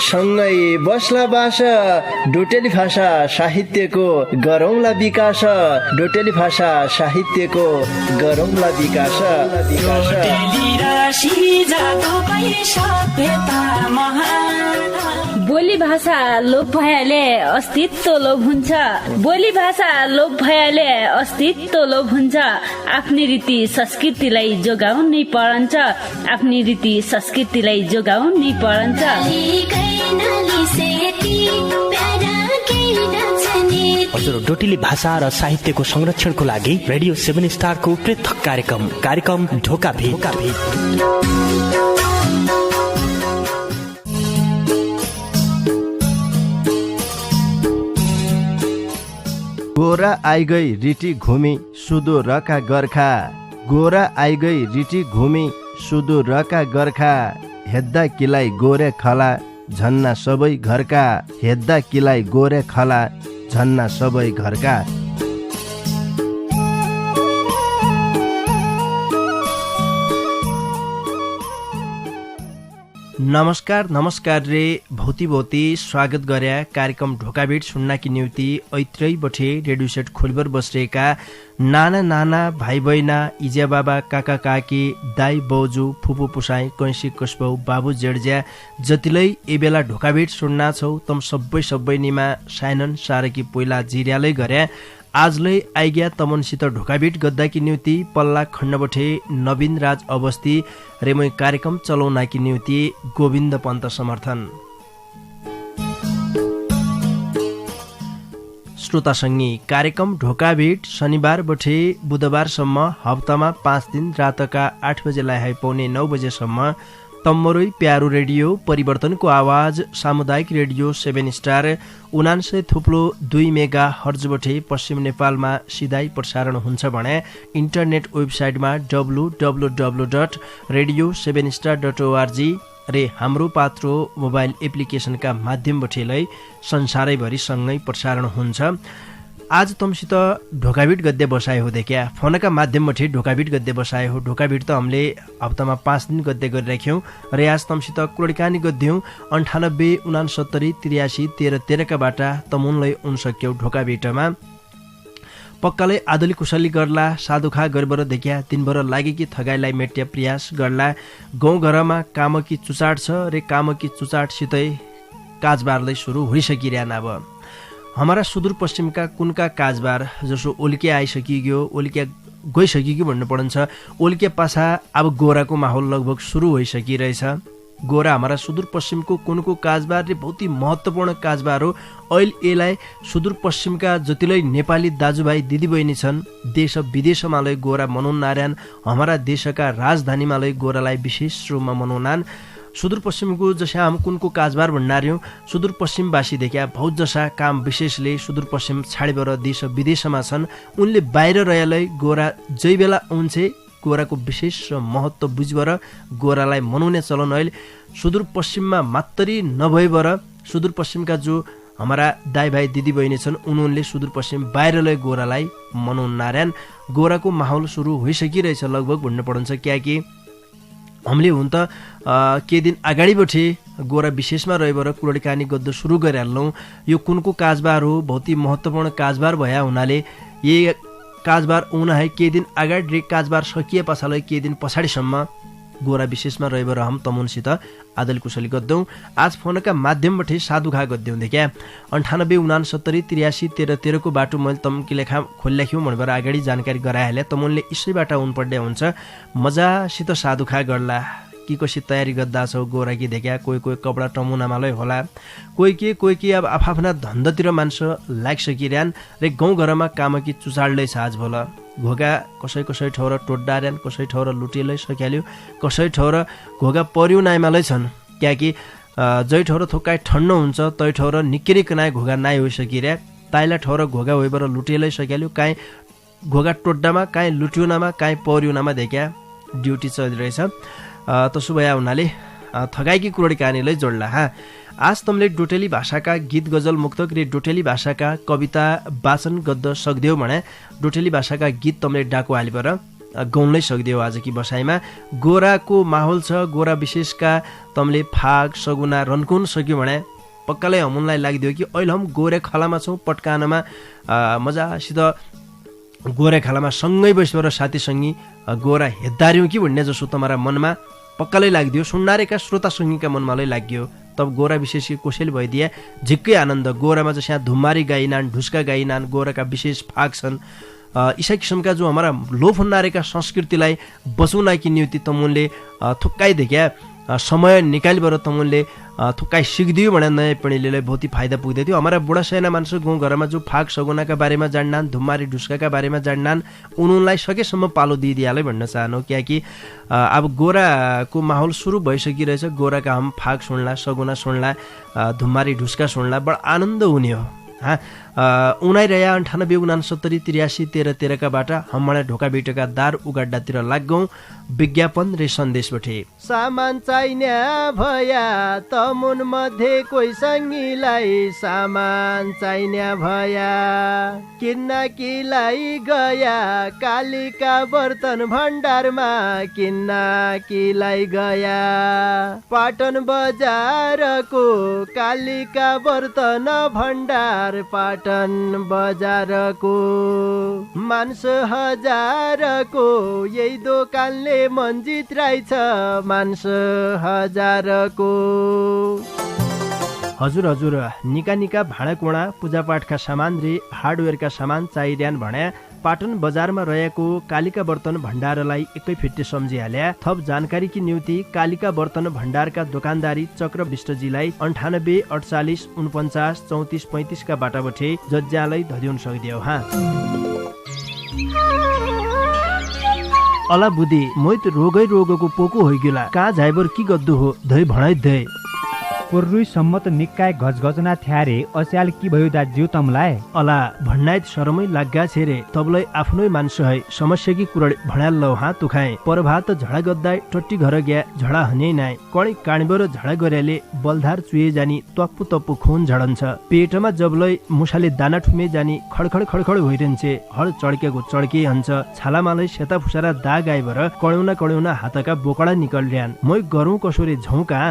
सँगै बस्ला बास डोटेली भाषा साहित्यको गरौँला विकास डोटेली भाषा साहित्यको गरौँला विकास बोली भाषा लोप भएले अस्तित्व लोप हुन्छ बोली भाषा लोप भएले अस्तित्व लोप हुन्छ आफ्नै रीति संस्कृतिलाई जोगाउनै पर्छ आफ्नै रीति संस्कृतिलाई जोगाउनै पर्छ हजुर डोटेली भाषा र साहित्यको संरक्षणको लागि रेडियो 7 स्टारको पृथक कार्यक्रम ढोका भेट गोरा आइगई रिटी घुमी सुदूरका गोर्खा गोरा आइगई रिटी घुमी सुदूरका गोर्खा हेद्दा किलाई गोरे खला झन्ना सबै घरका हेद्दा किलाई गोरे खला झन्ना सबै घरका। नमस्कार रे भौती स्वागत गर्या कार्यक्रम ढोकाभेट सुन्नाकी निम्ति ऐत्रै बठे रेडियो सेट खोलबर बसेका नाना भाइ बहिना इजा बाबा काका काकी दाई बौजू फुपू पुसाई कैसी कसबौ बाबु जेडज्या जतिलै ए बेला ढोकाभेट सुन्ना छौ तम सबै निमा साइनन सारकी पहिला जिर्यालै गर्या आजलै आइग्या तमनसित ढोकाभेट गद्दाकी निम्ति पल्ला खण्डबठे नवीन राज अवस्थी रेमै कार्यक्रम चलाउनाकी निम्ति गोविन्द पन्त समर्थन। श्रोतासँगै कार्यक्रम ढोकाभेट शनिबार बठे बुधबारसम्म हप्तामा 5 दिन रातका 8 बजेलाई पौने 9 बजेसम्म तम्मरोई प्यारो रेडियो परिवर्तनको आवाज सामुदायिक रेडियो 7 स्टार 99.2 मेगा हर्जबठे पश्चिम नेपालमा सिधाई प्रसारण हुन्छ भने इन्टरनेट वेबसाइटमा www.radio7star.org रे हाम्रो पात्रो मोबाइल एप्लिकेसनका माध्यमबठेलै संसारैभरि सँगै प्रसारण हुन्छ। आज तमसित ढोकाभेट गद्य बसाए हो देखा फोनका माध्यमबाट ढोकाभेट गद्य बसाए हो ढोकाभेट त हामीले हप्तामा 5 दिन गद्य गरिराख्यौँ र आज तमसित कुरडकानी गद्यौँ 98 69 83 13 का बाटा तमुनलाई उन सक्यौ ढोकाभेटमा पक्काले आदली कुशली गर्ला साधुखा गर्बर देखिया दिनभर लागेकी थगाइलाई मेट्या प्रयास गर्ला गाउँघरमा कामकी चुचाट छ रे कामकी चुचाटसितै काजबारलाई सुरु भइसकिरहन। अब हमारा सुदूरपश्चिमका कुनका काजबार जसो ओलिके आइसकियो ओलिके गइसकियो भन्नु पर्छ ओलिके पाछा अब गोराको माहौल लगभग सुरु भइसकिरहेछ। गोरा हमारा सुदूरपश्चिमको कुनको काजबार रे बहुत ही महत्त्वपूर्ण काजबार हो। अहिले यसलाई सुदूरपश्चिमका जतिलै नेपाली दाजुभाइ दिदीबहिनी छन् देश विदेशमा लै गोरा मनाउनान् हमारा देशका राजधानीमा लै गोरालाई विशेष रूपमा मनाउनान्। सुदूरपश्चिमको जसा हम कुनको काजबार भन्नार्यौँ सुदूरपश्चिमवासी देखिया बहुत जसा काम विशेषले सुदूरपश्चिम छाडेर देश विदेशमा छन् उनले बाहिर रहेलै गोरा जै बेला आउँछे गोराको विशेष महत्त्व बुझेर गोरालाई मनाउने चलन अहिले सुदूरपश्चिममा मात्रै नभएर सुदूरपश्चिमका जो हमारा दाइ भाइ दिदी बहिनी छन् उनीहरूले सुदूरपश्चिम बाहिरलै गोरालाई मनाउनान्। गोराको माहौल सुरु भइसकिरहेछ लगभग भन्नु पर्छ किनकि हामीले हुन त के दिन अगाडिबठे गोरा विशेषमा रहेर कुरडकानी गद्द सुरु गरिहाल्छौँ। यो कुनको काजबार हो बहुत ही महत्त्वपूर्ण काजबार भया हुनाले ये काजबार आउन है के दिन अगाडि काजबार सकिए पछाडि के दिन पछाडिसम्म गोरा विशेषमा रहेर हम तमुनसित आदल कुशली गद्दौँ। आज फोनका माध्यमबाट साधुखा गद्यौँ देखा 98 69 83 13 को बाटो मैले तमकी लेखा खोलिराख्यौँ भनेर अगाडि जानकारी गराइहाले तमुनले यसैबाट आउनुपर्ने हुन्छ मजासित साधुखा गर्ला कि कसरी तयारी गर्दा छौ गोरा कि देखा कोही कपडा टमुनामालै होला कोही के अब आफ्ना धन्दातिर मान्छे लागिसकिरहन् रे गाउँघरमा काम कि चुचाड्दै छ आज भोल घोगा कसै ठाउँ टोड्डार्यान् कसै ठाउँ लुटिलै सकिहाल्यो कसै ठाउँ घोगा पर्यु नाइमालै छन् किनकि जै ठाउँ थोकाइ ठण्ड हुन्छ तै ठाउँ निकै कनाइ घोगा नाइ होइसकिरहे ताइला ठाउँ घोगा होइबर लुटिलै सकिहाल्यो काहीँ घोगा टोड्डामा काहीँ लुट्युनामा काहीँ पर्युनामा देखा ड्युटी चलिरहेछ। तसो भए हुनाले थगाइकी कुरडकानीलाई जोड्ला। आज तमले डोटेली भाषाका गीत गजल मुक्तक रे डोटेली भाषाका कविता वाचन गद्द सक्दियो भने डोटेली भाषाका गीत तमले डाको हालिबर गाउनै सक्दियो आजकी बसाइमा। गोराको माहौल छ, गोरा विशेषका तमले फाग सगुना रन्कुन सक्यो भने पक्काले हमुनलाई लाग्दियो कि अहिले हम गोरे खलामा छौँ, पटकानमा मजासित गोरे खलामा सँगै बसेर साथीसँगी गोरा हेद्दार्यौँ कि भन्ने जसो तुम्हारा मनमा पक्काले लाग्दियो। सुन्नारेका श्रोता सङ्गीका मनमा लाग्यो। तब गोरा विशेष कसैले भइदिए झिक्कै आनन्द। गोरामा जस्तो यहाँ धुम्मारी गाइनान्, ढुस्का गाइनान्, गोराका विशेष फाग छन्। इसा किसिमका जो हमारा लोभ हुन्नारेका संस्कृतिलाई बचाउन कि निम्ति तमुनले थुक्काइ देख्या समय निकालिबर तमुनले थुक्काइ सिक्दियो भने नयाँ पिँढीले बहुत ही फाइदा पुग्दै थियो। हमारा बुढा सैना मान्छे गाउँघरमा जो फाग सगुनाका बारेमा जान्नान्, धुम्मारी ढुस्काका बारेमा जान्नान्, उनीलाई सकेसम्म पालो दिइदिहालै भन्न चाहनु। किनकि अब गोराको माहौल सुरु भइसकिरहेछ। गोराका हम फाग सुन्ला, सगुना सुन्ला, धुम्मारी ढुस्का सुन्ला, बडा आनन्द हुने हो। उनाइ रया 98 69 83 13 13 का बाटा हमारा ढोका बेटका दार उगाड्डातिर लाग्गौं। विज्ञापन रे सन्देशबाटे सामान चाहिने भया तमुन मध्ये कोही सङ्गीलाई सामान चाहिने भया किन्न किलाई गया कालिका बर्तन भण्डारमा किन्न किलाई गया पाटन बजारको कालिका बर्तन भण्डार पाटन बजारको मान्छे हजारको यही दोकानले मन्जित रहेछ मान्छे हजारको। हजुर हजुर निका निका भाँडाकुँडा पूजापाठका सामान रे हार्डवेयरका सामान चाहिरहन् भने पाटन बजारमा रहेको कालिका बर्तन भण्डारलाई एकै फिट्टे सम्झिहाल्या। थप जानकारीकी निम्ति कालिका बर्तन भण्डारका दोकानदारी चक्र विष्टजीलाई 98 48 49 34 35 का बाटाबटे जज्जालाई धदिउन सक्दियो। अला बुद्धि मोइत रोगै रोगको पोको होइगेला कहाँ झाइबर की गद्दु हो धै भणाइ धै पुर्रुई सम्मत निकाय गजगजना थ्यारे अस्याल की भयो दाज्यू तमलाई अला भन्नाइत शरमै लाग्गा छेरे तबलाई आफ्नै मान्छे है समस्या की कुरा भणाल लौ हात तुखाए परभात झडा गद्दाई टट्टी घर गया झडा हने नाइ कणी काणीबर झडा गर्याले बलधार चुए जानी तप्पु तप्पु खून झडन्छ पेटमा जबलै मुसाले दाना ठुमे जानी खडखड खडखड भइरहन्छे हड चड्केको चड्के हन्छ छालामालै सेता फुसारा दाग आइबर कड्याउना हातका बोकडा निकल्ड्यान मै गरौँ कसोरे झौका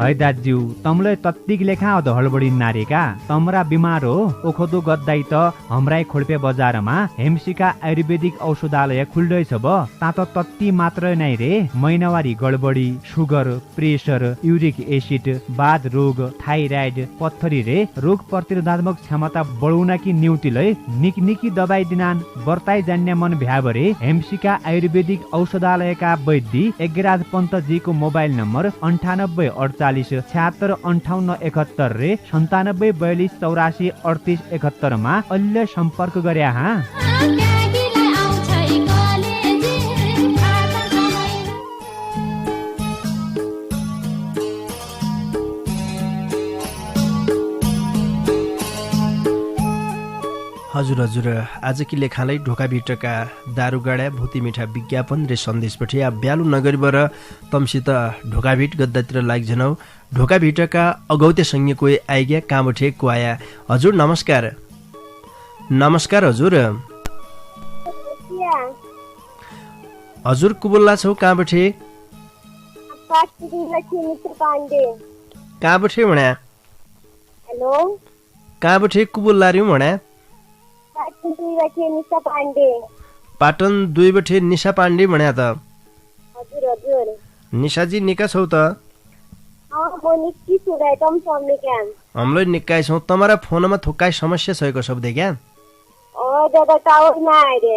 है दाज्यू तमलाई तत्तिक लेखा अध हडबडी नारेका तमरा बिमार हो ओखदो गद्दाई त हमराई खोल्पे बजारमा हेमसिका आयुर्वेदिक औषधालय खुल्दैछ ब तात तत्ति मात्र नै रे महिनावारी गडबडी सुगर प्रेसर युरिक एसिड बाध रोग थाइराइड पत्थरी रे रोग प्रतिरोधात्मक क्षमता बढाउन कि न्युतिलै निकनिकी दबाई दिनान बर्ताई जान्ने मन भ्याबरे हेमसिका आयुर्वेदिक औषधालयका वैद्य एगराज पन्तजीको मोबाइल नम्बर 98 48 76 58 71 रे 97 42 84 38 71 मा अहिले सम्पर्क गर्या हा। हजुर हजुर आज कि लेखालाई ढोका भिटका दारुगाडा भूति मिठा विज्ञापन रे सन्देशपछि ब्यालु नगरीबर तमसित ढोका भिट गद्दातिर लाग्जनौ ढोका भिटका अगौते संगे कोही आइग्या कामठे को आया। हजुर नमस्कार। नमस्कार हजुर। हजुर को बोल्ला छौ कामठे? कामठे भन्या? हेलो कामठे को बोल्ला रे भन्या? पाटन 2 बटे निशा पाण्डे भन्या त? हजुर हजुर। निशाजी निका छौ त? म निक्की छु गाइ तम सम्ले क्या हमले निकाय छौ तमरा फोनमा थोकाय समस्या छैको सब दे क्या? दादा टावर न आइरे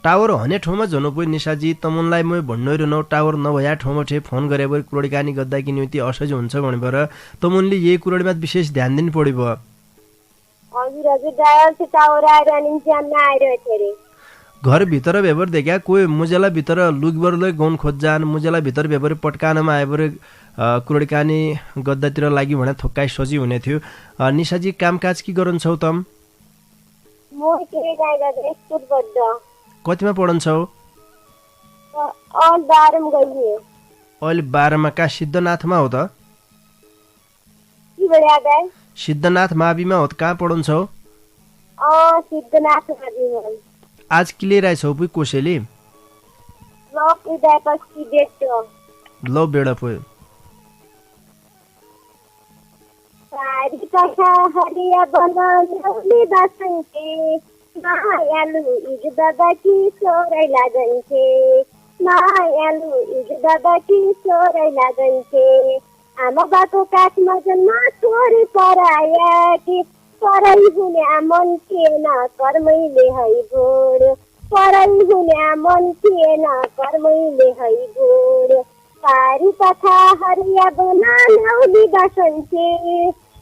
टावर हने ठाउँमा जनु पो निशाजी तमुनलाई म भन्नै रहनौ टावर नभया ठाउँमा ठे फोन गरेबर कुरोडीकानी गद्दा कि निम्ति असहज हुन्छ भनेबर तमुनले यही कुरोडीमा विशेष ध्यान दिनु पर्यो ब। हजुर हजुर डायल से टावर आएर अनि ज्यान न आइरे थेरे घर भित्र व्यवहार देख्या कोही मुजेला भित्र लुगबरले गौन खोज्जान मुजेला भित्र व्यवहार पटकानमा आएबर कुरोडीकानी गद्दातिर लागि भने थोक्काइ सजी हुने थियो। निशाजी कामकाज की गरन्छौ तम? म के गाइगा स्कुल पढ्दा। कतिमा पढन्छौ? अल 12 मा गइए। अल 12 मा का सिद्धनाथमा हो त? की बढिया गाइ? सिद्धनाथ माविमा हो त कहाँ पढन्छौ? सिद्धनाथ माविमा। आज के लिएर आइछौ पुइ कोसेली? लोक उदयपछि देख्यो लो बेडा पोयो सारी कथा हरिया बनाउने बसन्थे मायालु इज दादाकी छोरै लागन्थे मायालु इज दादाकी छोरै लागन्थे आमा बाको काखमा जन्म छोरी पराया कि परै हुने मन थिएन कर्मैले है गोड परै हुने मन थिएन कर्मैले है गोड सारी कथा हरिया बनाउने बसन्थे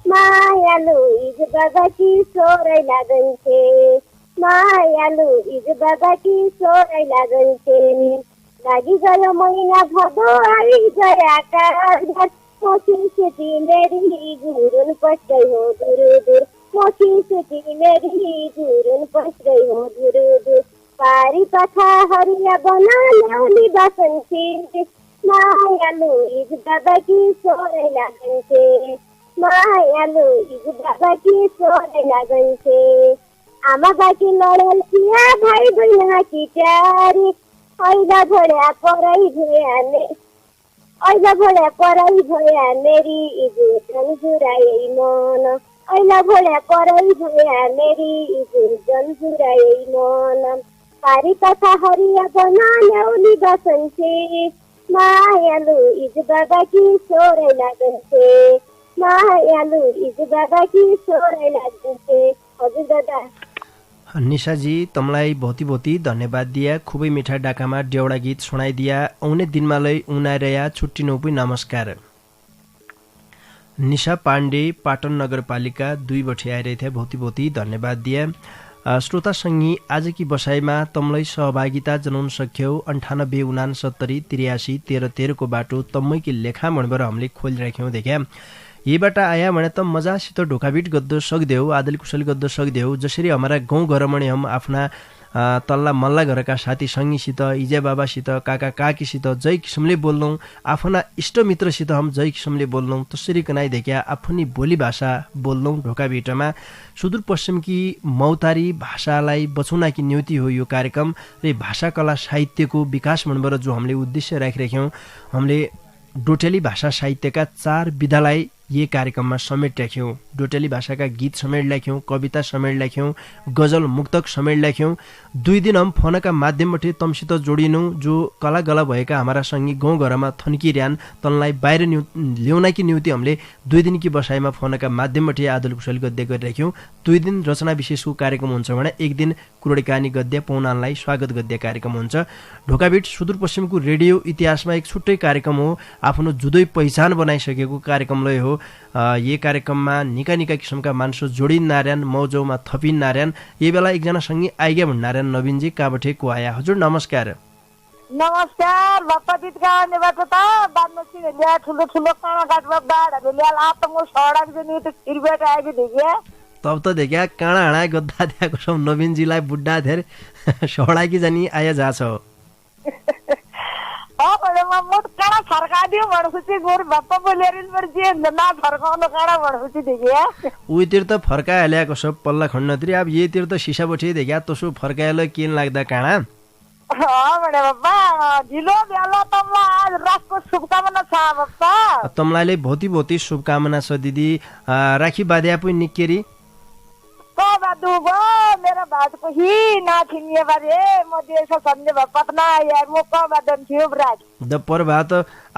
मायालु इज दादाकी छोरै लागन्थे मायालु इज दादाकी छोरै लागन्थे लागि गयो महिना भदौ आई गएका मोची सेती मेरी गुरुन पस्दै हो दूर दूर मोची सेती मेरी गुरुन पस्दै हो दूर दूर पारी कथा हरिया बनाउने बसन्थे मायालु इज दादाकी छोरै लागन्थे मायालु इज दादाकी छोरै लागन्थे आमा बाकी लडेल थिया भाइ बहिनी क्यारी ऐला भोड्या परै भुयाने ऐला भोड्या परै भया मेरी इजुन जुराए मन ऐला भोड्या परै भया मेरी इजुन जुराए मन पारी कथा हरिया बनाउने बसन्थे मायालु इज दादाकी छोरै लागन्थे मायालु इज दादाकी छोरै लागन्थे हजुर दादा निशाजी तमलाई बहुत बहुत धन्यवाद दिया खुबै मिठा डाकामा डेउडा गीत सुनाइदिया आउने दिनमा लै उनाइरया छुट्टिनु पनि नमस्कार निशा पाण्डे पाटन नगरपालिका 2 बठे आइरहेथे बहुत बहुत धन्यवाद दिया श्रोता संगी आज की बसाइमा तमलाई सहभागिता जनाउन सक्यौ 98 69 83 13 13 को बाटो तम्मै कि लेखा मनबर हामीले खोलिराख्यौं देख्या यहीबाट आया भने त मजासित ढोकाबिट गद्दो सक्देऊ आदल कुशल गद्दो सक्देऊ जसरी हमारा गाउँ घरमा हम आफ्ना तल्ला मल्ला घरका साथी संगीसित इजे बाबासित काका काकीसित जय किसिमले बोल्नौं आफ्ना इष्टमित्रसित हम जय किसिमले बोल्नौं त्यसरी कनाइ देख्या आफ्नी बोली भाषा बोल्नौं ढोकाबिटमा सुदूरपश्चिमकी मौतारी भाषालाई बचाउनकी नियुति हो यो कार्यक्रम र भाषा कला साहित्यको विकास मनबाट जो हामीले उद्देश्य राखिरहेछौं हामीले डोटेली भाषा साहित्यका 4 विधालाई ये कार्यक्रममा समेट राख्यौं डोटेली भाषाका गीत समेट राख्यौं कविता समेट राख्यौं गजल मुक्तक समेट राख्यौं 2 दिन हम फोनका माध्यमबाट तमसित जोडिनु जो कला गला भएका हाम्रा संगी गाउँ घरमा थन्किरहन तनलाई बाहिर ल्याउनकी नियुति हामीले 2 दिनकी बसाइमा फोनका माध्यमबाट आदल कुशल गद्य गरिराख्यौं 2 दिन रचना विशेषको कार्यक्रम हुन्छ भने 1 दिन कुरोडी कहानी गद्य पौनानलाई स्वागत गद्य कार्यक्रम हुन्छ ढोकाबिट सुदूरपश्चिमको रेडियो इतिहासमा एक छुट्टै कार्यक्रम हो आफ्नो जुदै पहिचान बनाइसकेको कार्यक्रमले हो ये कार्यक्रममा निका निका किसिमका मान्छे जोडिन नारायण मौजौमा थपिन नारायण यही बेला एकजना संगी आइगे भन् नारायण नवीनजी काबठे को आया हजुर नमस्कार नमस्कार बापा गीतका नेबाट त बादमसी ल्या ठुलो ठुलो काना काटमा बाडहरु ल्या आत्मको सडक जनि त तिरबाट आएको देखिया तब त देखिया काँडा हडा गद्दा दिएको छौ नवीनजीलाई बुड्डा धेर सडाकी जानी आया जाछ मैले म काँडा फर्कादियो भनेपछि गोर बाप्पा बोलेरिन पर्छ ना फर्काउनु काँडा भनेपछि देखिया उतिर त फर्काइहालेको छ पल्ला खण्डतिर अब यतिर त सिसा बठी देखिया तसो फर्काएला केन लाग्दा काँडा भने बाप्पा ढिलो बेला तमलाई आज रातको शुभकामना छ बाप्पा तमलाई बहुत शुभकामना छ दिदी राखी बाध्या पनि निकेरी बादुगो मेरो भातको हि नाथिनिए बारे म देश सम्झे पतना यार म क बादन थियो ब्राज द पर भात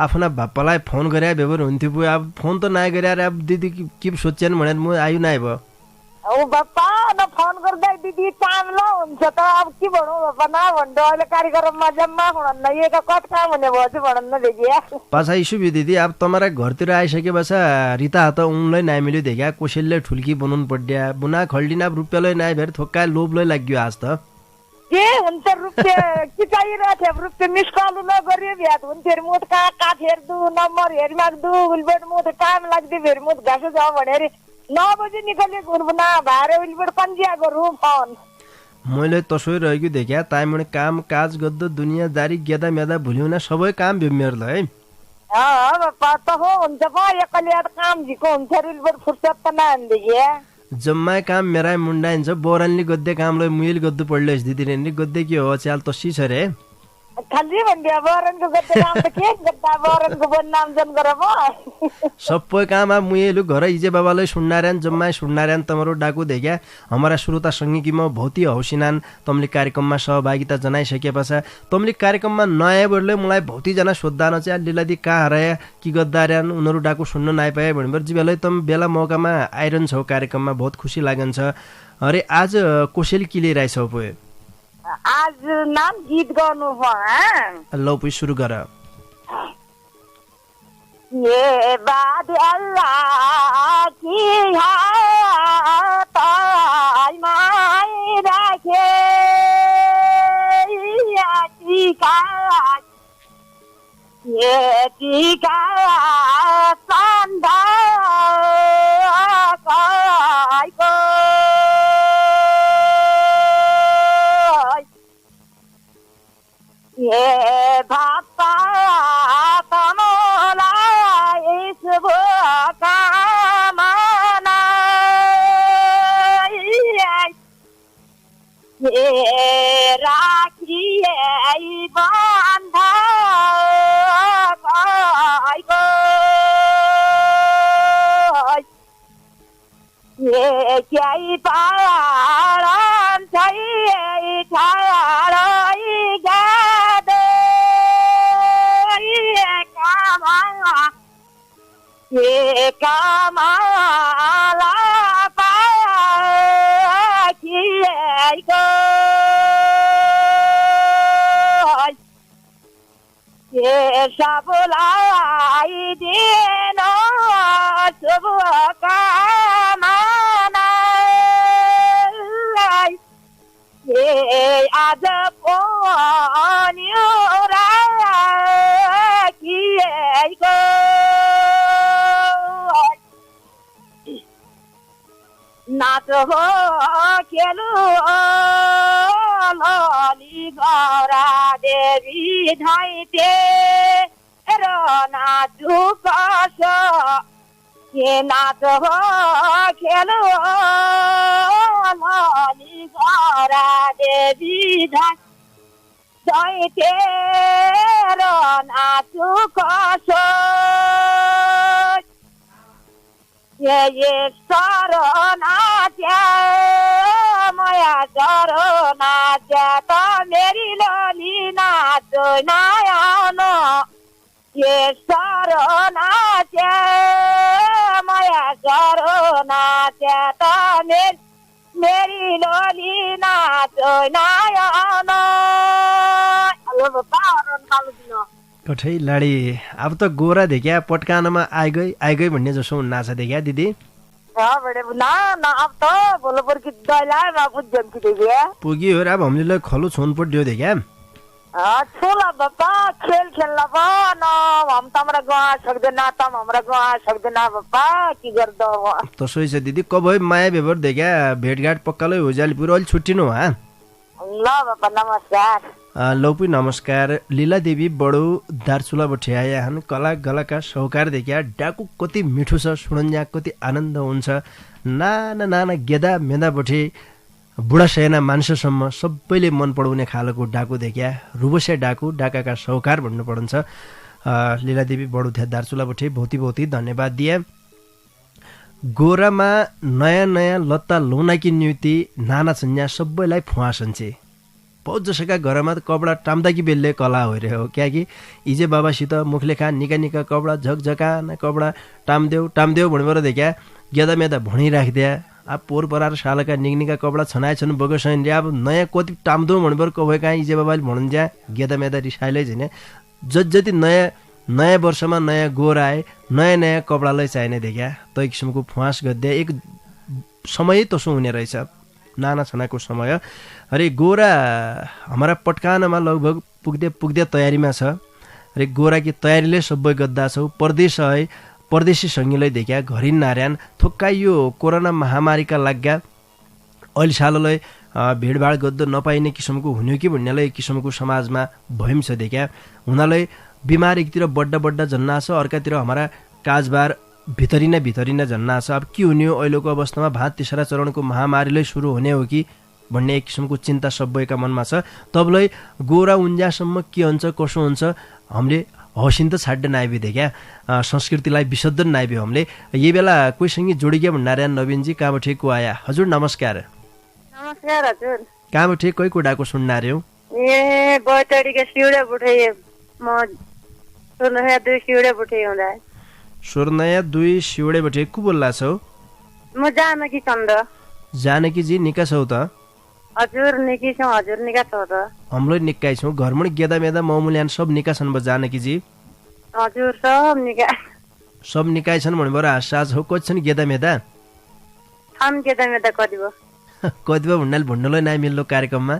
आफ्ना बाप्पालाई फोन गरे बेबर हुन्थ्यो पु अब फोन त नाइ गरे अब दिदी के सोचेन भनेर म आयु नाइ भ ओ बाप्पा न फोन गर्दै दिदी काम ल हुन्छ त अब के भनौ बाप्पा न भन्दा अहिले कार्यक्रममा जम्मा हुन न एका कत काम हुने भयो चाहिँ भन्न देखिया पाछा इसु दिदी अब तमरा घरतिर आइसके बसा रिता त उनलाई नाइ मिल्यो देखिया कोसेलले ठुल्की बनाउनु पड्या बुना खल्डिना रुपैयाँलाई नाइ भेर थोक्का लोभलाई लाग्यो आज त के हुन्छ रुपैयाँ के चाहिरहेको थियो रुपैयाँ मिस कल नगरियो भ्याट हुन्थ्यो मुत काठ हेर्दु नम्बर हेरिमाग्दु उलबेट मुत काम लाग्दै फेरि मुत घाँसो जाऊ भनेर 9 बजे निकले घुर्बना भारे उलबेट पन्जिया गरु फोन मैले तसोइ रहेको देखिया ताइमने काम काज गद्द दुनियादारी गेदा मेदा भुल्युना सबै काम बिमेरल है बाप्पा त हो हुन्छ पो एकले काम झिको हुन्छ उलबेट फुर्सद त न देखिया जम्मा काम मेरा मुंडा हिन्छ बोरानली गद्दे कामलाई मुइल गद्दु पडले दिदी रेनी गद्दे के हो चाल तसी छ रे खाली भन्दिया बरनको गद्दे नाम त के गद्दा बरनको बन नाम जन गरब सबै काममा मुएलु घर इजे बाबाले सुन्नारान जम्मा सुन्नारान तमरो डाकु देख्या हमारा श्रोता संगीकी म भौती हौसिनान तमले कार्यक्रममा सहभागिता जनाइसके पछा तमले कार्यक्रममा नयाँ बढले मलाई भौती जना सोद्धान चाहिँ लिलादी कहाँ हराया कि गद्दारान उनीहरू डाकु सुन्न नपाए भनेर जिबेलै तम बेला मौकामा आइरन छौ कार्यक्रममा बहुत खुसी लागन्छ अरे आज कोसेली किले राइछौ पोए आज नाम गीत गर्नु भयो लौ पुइ सुरु गर ये बात अल्लाह की हाय माई राखे टीका ये टीका संधा ये भापा तमोलाई शुभकामना ये राखिए बन्धा ये क्या पालन चाहिए ठाड़ई गादे ये कामाला पाखिए गो ये सबलाई देनो शुभ कामना ये आज पोन्युरा किए गो नाच हो खेलु लली गौरा देवी धाइते र नाचु कसो के नाच हो खेलु लली गौरा देवी धाइते र नाचु कसो ये सारो नाच्या माया सारो नाच्या तो मेरी लोली नाचो नायानो ये सारो नाच्या माया सारो नाच्या तो मेरी लोली नाचो नायानो अल्लाह बाबा और कालु दिनो कठै लाडी अब त गोरा देख्या पटकानमा आइगई भन्ने जसो हुन्न छ देख्या दिदी बडे ना ना अब त बोलपुर की दैला ना कुछ जम की देख्या पुग्यो र अब हामीले खलो छोनपट दियो देख्या छोला बाबा खेल खेल्ला बा न हम त हमरा गाउँ सक्दैन त हमरा गाउँ सक्दैन बाबा की गर्दो तसै छ दिदी कबै माया व्यवहार देख्या भेटघाट पक्कालै हो जाली पुरो अलि छुट्टिनु हा ल बाबा नमस्कार लौपी नमस्कार लीला देवी बडो दार्चुला बठे आया हन कला गलाका सहकार देखिया डाकु कति मिठो छ सुनन्जा कति आनन्द हुन्छ नाना नाना गेदा मेदा बठे बुढा सयाना मान्छेसम्म सबैले मन पराउने खालको डाकु देखिया रुबसे डाकु डाकाका सहकार भन्नु पर्छ लीला देवी बडो दार्चुला बठे बहुत धन्यवाद दिए गोरामा नयाँ नयाँ लत्ता लौनाकी नियुति नाना छन्या सबैलाई फुवासन्छे बहुत जसोका घरमा कपडा टाम्दाकी बेलले कला हो रे हो क्याकि इजे बाबासित मुखले खा निका निका कपडा झकझकाना कपडा टाम्देऊ भनेर देख्या गेदा मेदा भणी राखिदिया अब पोर परार सालका निका कपडा छनाए छन् बगसैन अब नयाँ कति टाम्दो भनेर कभए कहाँ इजे बाबाले भन्नुहुन्छ गेदा मेदा रिसाइलै छैन जति नयाँ वर्षमा नयाँ गोर आए नयाँ कपडालाई चाहिने देख्या तै किसिमको फुवास गद्दे एक समय तसो हुने रहेछ नाना छनाको समय अरे गोरा हमारा पटकानमा लगभग पुग्दे तयारीमा छ अरे गोरा की तयारीले सबै गद्दा छौ परदेशी सङ्गीलाई देख्या घरि नारायण थोक्काइ यो कोरोना महामारीका लाग्या अहिले साललाई भिडभाड गद्दो नपाइने किसिमको हुन्यो कि भन्नेलाई किसिमको समाजमा भयम छ देख्या हुनाले बिमार एकतिर बड्डा जन्ना छ अर्कातिर हमारा काजबार भितरिना झन्ना छ अब के हुने हो अहिलेको अवस्थामा भात तेस्रा चरणको महामारीले सुरु हुने हो कि भन्ने एक किसिमको चिन्ता सबैका मनमा छ। तबलाई गोरा उन्जासम्म के हुन्छ कसो हुन्छ हामीले हौसिन त छाड्ड नाइबिदे क्या संस्कृतिलाई विसर्जन नाइबे हामीले यही बेला कोहीसँग जोडिया नारायण नवीनजी कहाँबाट को आया। हजुर नमस्कार। नमस्कार हजुर। कहाँबाट कोही कुराको सुन्न रे हो? ए बैतडीको सिउडे बुठे म सुनया 2 सिउडे बुठे हुँदा। सुनया 2 सिउडेबाट को बोल्ला छौ? म जानकी चन्द। जानकी जी निका छौ त? हजुर निकै छौ। हजुर निका छौ त? हाम्रो निकै छौ। घरमा गेदा मेदा मौमुल्यान सब निका छन् जानकी जी? हजुर सब निका। सब निकाय छन् भनेर आशाज हो। कति छन् गेदा मेदा? छन् गेदा मेदा कति भयो? कति भयो भन्नाले भन्नुलाई नाइ मिल्लो कार्यक्रममा?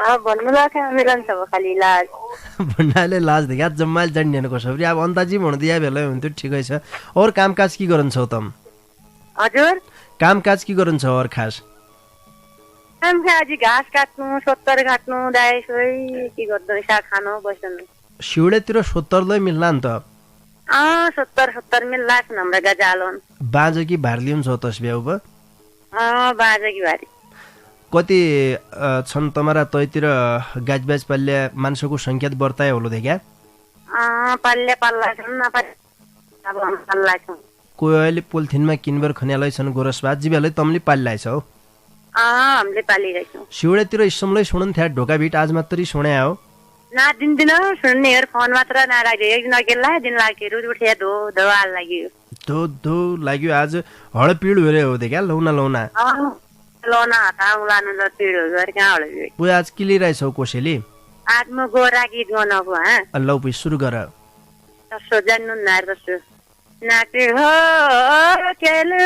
भन्नुलाई कहाँ मिलन छ खाली लाज। भन्नाले लाज देखा जम्माल जान्ने कसो अब अन्ताजी भन्दिया बेला हुन्थ्यो ठिकै छ। और कामकाज के गर्छौ तम? हजुर कामकाज के गर्छौ और खास? कामकाज घाँस काट्नु, सोत्तर काट्नु, दाइ सोही के गर्दो साग खानु बस्नु। सिउडेतिर सोत्तरलाई मिल्ला नि त? 70 मिल्ला छ हाम्रो गजालोन। बाजा कि भारलियम छौ तस ब्याउ ब? बाजा कि भारी। कति छन् तमारा तैतिर गाजबाज पाल्य मान्छेको संख्या बढ्ताय होलो देखा? पाल्य पाल्ला छन् अब हम पाल्ला छौं। कोही अहिले पोलिथिनमा किनबर खन्यालै छन् गोरसबाज जीवाले तमले पाल्लाय छौ? हामीले पालिरहेछौँ। सिउडेतिर इसमलै सुनन् थ्या ढोका भिट आज मात्रै सुने हो? ना दिन सुन्ने हेर फोन मात्र नराख्यो। एक दिन अघिल्ला दिन लाग्यो रुज उठ्या धो हाल लाग्यो। धो लाग्यो आज हडपिड हेरे हो देखा लौना लोना ताउलानु ल पिडो गरे कहाँ हडे। ओ आज के लिइरहेछौ कोसेली? आज म गोरा गीत गाउनको लौ पै सुरु गर। तसो जान्नु नार तसो नाके हो केलो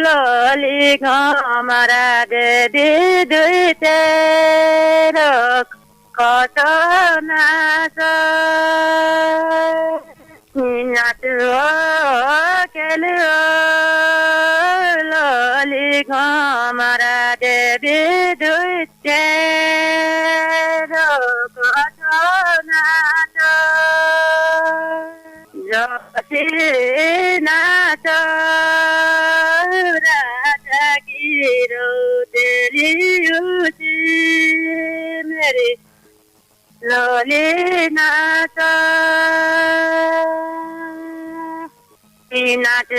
लोली घमरा दे दुई तेरो कतो नाच नाच हो केलो लोली घमरा दे दुई तेरो कतो नाच जति नाच राजा गिरो तेरी उसी मेरी लोली नाच नाच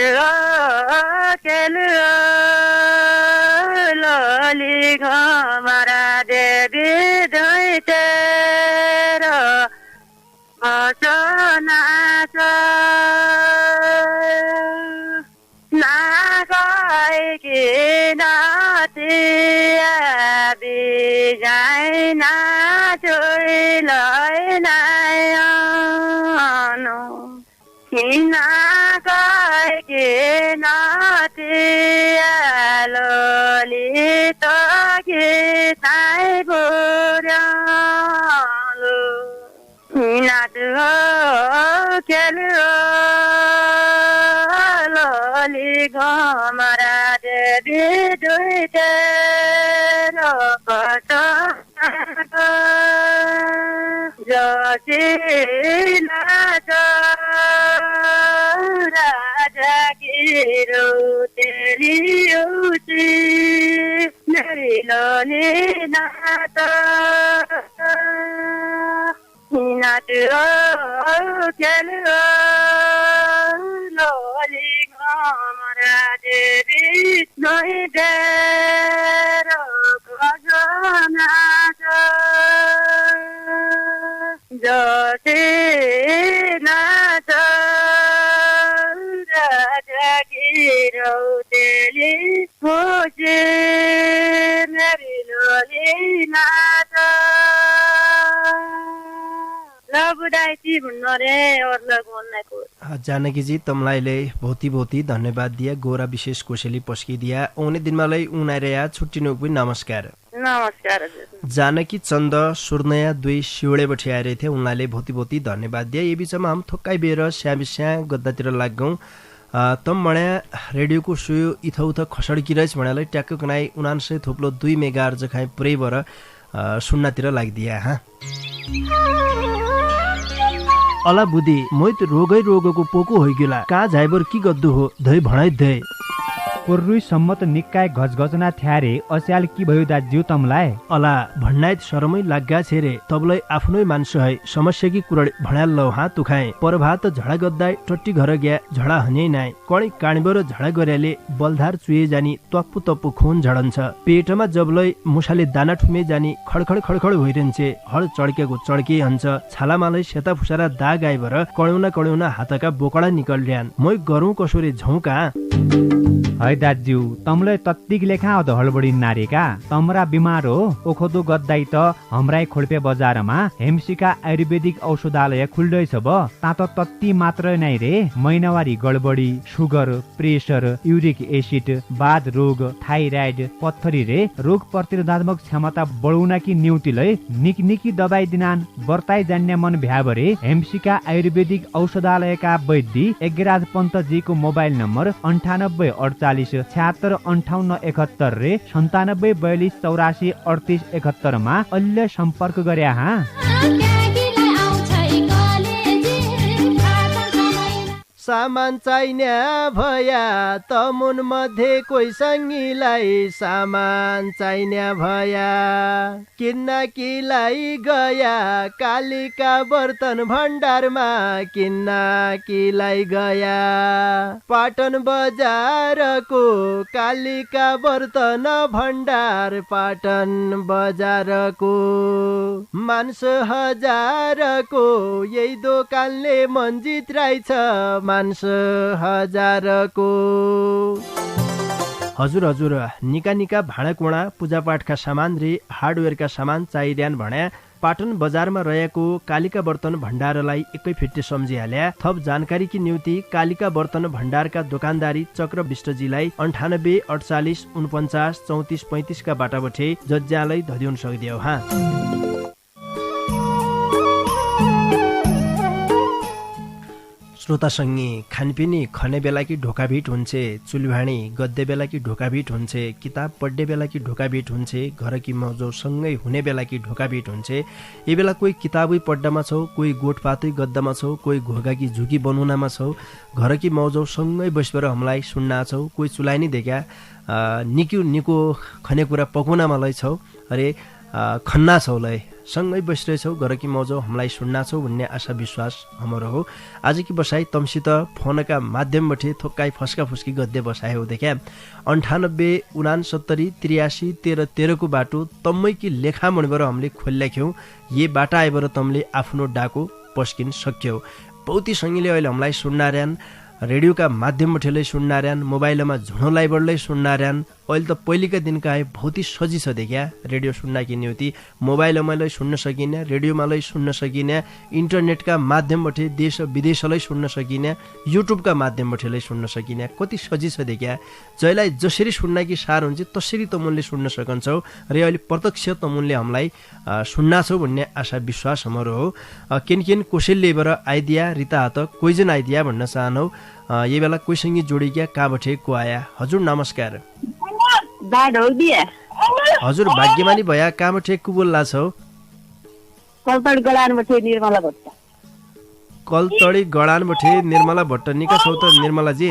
केलो लोली घमरा देवी दुई तेरो नाच नागैकी नातिया बिजाइ नाचोइलै नायनो नागैकी नातिया लोली त गीताइ बुर्यालो नाच केलो लोली घमरा देवी दुई तेरो कतो जति नाच राजा गिरो तेरी उसी मेरी लोली नाच नाच केलो लोली घमरा देवी दुई तेरो कतो नाच जति नाच राजा गिरो तेरी उसी मेरी लोली नाच जानकी जी तमलाईले भौती धन्यवाद दिया गोरा विशेष कोसेली पस्की दिया आउने दिनमालाई उनाइरया छुट्टिनु पनि नमस्कार। नमस्कार जानकी चन्द सुर्नया 2 सिउडे बठे आइरहे थिए उनलाई भौती धन्यवाद दिया। यही बीचमा हम थोक्काइ बेर स्या गद्दातिर लाग्गौं तम मण्या रेडियोको सुयो इथौथ खसडकिरहेछ भन्यालाई ट्याक्क कनाई 99.2 मेगाहर्ज खाइ पुरै भएर सुन्नातिर लाग्दिया अला बुद्धि मोइत रोगको पोको होइगेला का झाइबर की गद्दु हो धै भणाइ धै कोर्रुई सम्मत निक्काय घचघचना थ्यारे अस्याल कि भयो दाज्यू तमलाई अला भन्नाइत शरमै लाग्गा छे रे तबलाई आफ्नै मान्छे है समस्या की कुरड भणाल लौ हात तुखाए परभात झडा गद्दाई टट्टी घर ग्या झडा हने नाइ कणी काणीबर झडा गर्याले बलधार चुए जानी तप्पु तप्पु खून झडन्छ पेटमा जबलै मुसाले दाना ठुमे जानी खडखड खडखड भइरहन्छे हड चड्केको चड्के हन्छ छालामालै सेता फुसारा दाग आइबर कड्युना हातका बोकडा निकल्ड्यान मै गरौँ कसोरे झौका है दाज्यू तमलाई तत्तिक लेखा अध हलबडी नारेका तमरा बिमार हो ओखदो गद्दाई त हमराई खोल्पे बजारमा हेमसिका आयुर्वेदिक औषधालय खुल्दैछ ब तात तत्ति मात्र नै रे महिनावारी गडबडी सुगर प्रेसर युरिक एसिड बाध रोग थाइराइड पत्थरी रे रोग प्रतिरोधात्मक क्षमता बढाउन कि न्युतिलै निकनिकी दबाई दिनान बर्ताई जान्ने मन भ्याबरे हेमसिका आयुर्वेदिक औषधालयका वैद्य एग्राज पन्तजीको मोबाइल नम्बर 9848 76 58 71 रे 97 42 84 38 71 मा अहिले सम्पर्क गरे हा सामान चाहिने भया तमुन मध्ये कोही सङ्गीलाई सामान चाहिने भया किन्न किलाई गया कालिका बर्तन भण्डारमा किन्न किलाई गया पाटन बजारको कालिका बर्तन भण्डार पाटन बजारको मान्छ हजारको यही दोकानले मन्जित रहेछ मान्छ हजारको हजुर निका भाँडाकुँडा पूजापाठका सामान रे हार्डवेयरका सामान चाहिरहन भने पाटन बजारमा रहेको कालिका बर्तन भण्डारलाई एकै फिट्टे सम्झिहाल्या थप जानकारी कि निम्ति कालिका बर्तन भण्डारका दोकानदारी चक्र विष्टजीलाई 98 48 49 34 35 का बाटाबठे जज्जालाई धदिउन सक्दियो हा श्रोतासँगै खानपिनी खने बेला कि ढोकाभिट हुन्छे चुलभाँडी गद्दे बेला कि ढोकाभिट हुन्छे किताब पढ्ने बेला कि ढोकाभिट हुन्छे घर कि मौजौ सँगै हुने बेला कि ढोकाभिट हुन्छे यी बेला कोही किताबै पढ्नमा छौ कोही गोठपातै गद्दामा छौ कोही घोगा कि झुकी बनाउनमा छौ घर कि मौजौ सँगै बसेर हामीलाई सुन्न छौ कोही चुलाइ नै देख्या निको खानेकुरा पकाउनमा लै छौ अरे खन्ना छौ लै सँगै बसिरहेछौ घर कि मौजौ हामीलाई सुन्न छौ भन्ने आशा विश्वास हाम्रो हो आज कि बसाई तमसित फोनका माध्यमबाट थोक्काई फस्का फुस्की गद्दे बसाए हो देख्या 98 69 83 13 13 को बाटो तम्मै कि लेखा मनबाट हामीले खोल्ल्याख्यौ ये बाटा आइबर तमले आफ्नो डाको पस्किन सक्यौ बहुती संगीले अहिले हामीलाई सुन्नार्यान रेडियोका माध्यमबाट सुन्नार्यान मोबाइलमा झुणोलाइबडलै सुन्नार्यान अहिले त पहिलेका दिनका आए बहुत ही सजी छ देख्या रेडियो सुन्न कि निउति मोबाइलमा लै सुन्न सकिने रेडियोमा लै सुन्न सकिने इन्टरनेटका माध्यमबाट देश विदेशलाई सुन्न सकिने युट्युबका माध्यमबाट लै सुन्न सकिने कति सजी छ देख्या जयलाई जसरी सुन्न कि सार हुन्छ तसरी तमुनले सुन्न सकन्छौ र अहिले प्रत्यक्ष तमुनले हामीलाई सुन्न छौ भन्ने आशा विश्वास हाम्रो हो किन कोसेललेबर आइदिया रिता हात कोइजन आइदिया भन्न चाहनौ ये बेला कोइसँग जोडिया कहाँबाट को आया हजुर नमस्कार हजुर भाग्यमानी भया कहाँबाट को बोल्ला छौ कलतडी गडानबाट निर्मला भट्ट निका छौ त निर्मला जी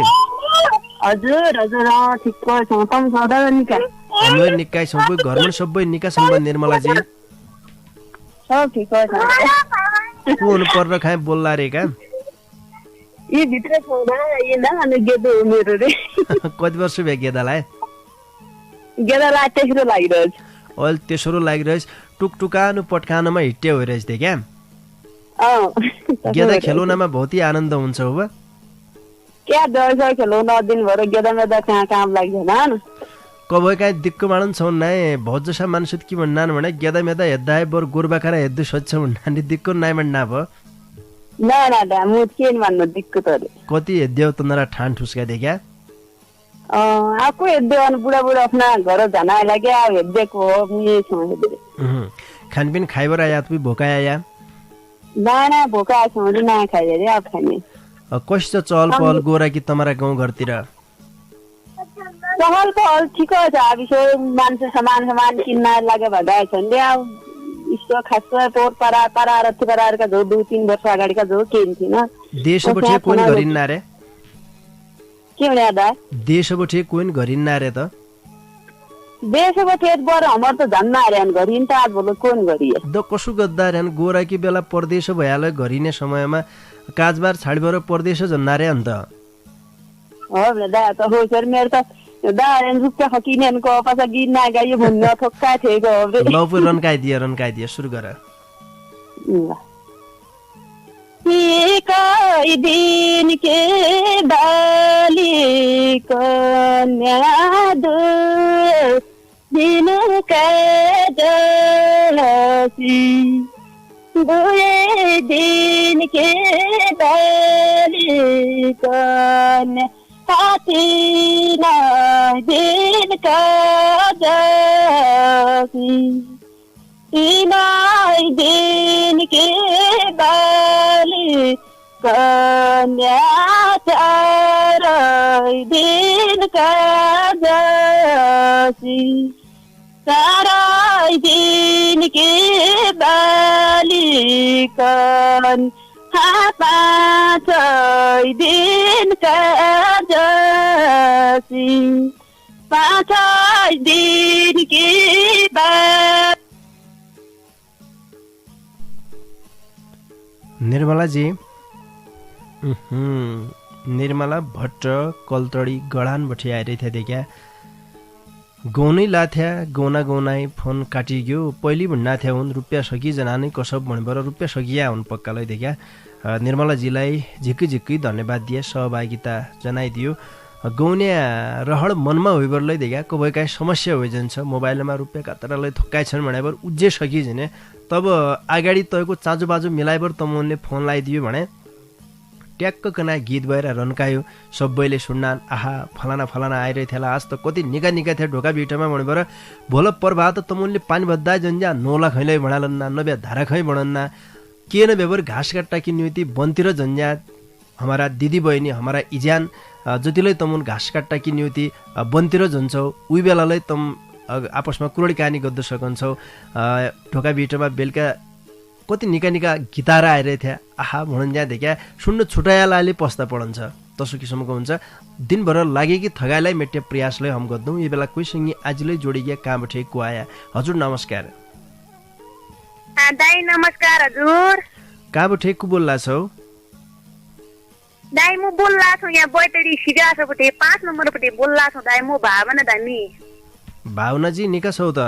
हजुर हजुर ठिक छौ तम सदा निका हामी निकाय छौ घरमा सबै निका छन् निर्मला जी सब ठिक छ कोन पर्न खाए बोल्ला रे का यी भित्र छौडा यी न अनि गेदो मेरो रे कति वर्ष भए गेदालाई गेदालाई तेस्रो लागिरहेछ अहिले तेस्रो लागिरहेछ टुकटुकानु पटकानमा हिट्टे होइरहेछ दे क्या गेदा खेलौनामा बहुत ही आनन्द हुन्छ हो क्या दर्श खेलौना दिनभर गेदामा त कहाँ काम लाग्दैन कबै काय दिक्क मानन छौ नाय बहुत जसा मान्छे के भन्नान भने गेदा मेदा हेद्दाय बर गोरबाखारा हेद्दु सच्छ भन्नान दिक्क नाय भन्ना भ ना म के मान्नु दिक्क त कति हेद्देउ तनरा ठान ठुसका देख्या आको हेद्दे अन बुढा अपना घर जाना लाग्या हेद्देको हो मी छ खानपिन खाइबर आया तुई भोका आया ना भोका छ ना खाइ रे अब खाने कस्तो चल पल गोरा कि तमरा गाउँ घरतिर चहल पहल ठिक छ अब मान्छे सामान किन्न लागे भदा छन् रे अब इसको खास तौर पर का 2-3 वर्ष अगाडिका जो केन थिन देशबाट कोन गरिन्न रे के भने दाइ देश बठे कोइन गरिन्न रे त देशको खेत बर हमर त झन्ना हरियान गरिन त आज बोलो कोन गरिए द कसो गद्दा रेन गोराकी बेला परदेश भयाले गरिने समयमा काजबार छाडीबर परदेश जन्ना रे अन्त हो भने दाइ त हो सर मेरो त दारेन रुपैयाँ खकिनेनको पासा गीत नागायो भन्न थोक्का थिएको हो बे लौ पु रन्काइदिए सुरु गर कई दिन के बाली कन्या दो दिन का जलसी दुए दिन के बाली कन्या हाथी दिन का जलसी दिन के बाली कन्या चार दिन का जसी सारा दिन के बाली कन्या पाँच दिन का जसी पाँच दिन के बाद निर्मलाजी निर्मला भट्ट कलतडी गडान बठी आइरहेथ्या देखा गौनै लाथ्या गौनाइ फोन काटिग्यो पहिली भन्ना थ्या हुन् रुपियाँ सकिजना नै कसब भनेर रुपियाँ सकिया हुन् पक्कालाई देखा निर्मलाजीलाई झिक्कै झिक्कै धन्यवाद दिए सहभागिता जनाइदियो गौन्या रहड मनमा होइबरलाई देखा कोही काहीँ समस्या होइजन्छ मोबाइलमा रुपियाँ कतरालाई थोक्काइ छन् भनेर उज्जे सकिजने तब अगाडि तयको चाँजो बाजो मिलाइबर तमुनले फोन लगाइदियो भने ट्याक्क कना गीत भएर रन्कायो सबैले सुन्नान् आहा फलाना फलाना आइरहेथ्याला आज त कति निका निका थियो ढोका भिटमा भनेर भोल प्रभात तमुनले पानी भद्दा जन्जा नौला खैलै भणालन्ना नब्या धारा खै भणन्ना के न बेबर घाँस काट्टा कि न्युति बन्तिर जन्जा हमारा दिदी बहिनी हमारा इजान जतिलाई तमुन घाँस काट्टा कि न्युति बन्तिर जन्छौ उही बेलालाई तम आपसमा कुरडी कहानी गर्द सकन्छौ ढोका भिटमा बेलुका कति निका निका गितारा आइरहेथ्या आहा भणन ज्या देखा सुन्न छुटायालाले पस्ता पडन्छ तसो किसिमको हुन्छ दिनभर लागेकी थगाइलाई मेट्ने प्रयासलाई हम गर्दौँ यो बेला कोहीसँग आजलाई जोडिया कहाँबाट को आया हजुर नमस्कार दाइ नमस्कार हजुर कहाँबाट को बोल्ला छौ दाइ म बोल्ला छु यहाँ बैतडी सिरासपट्टि 5 नम्बरपट्टि बोल्ला छु दाइ म भावना दामी भावनाजी निका छौ त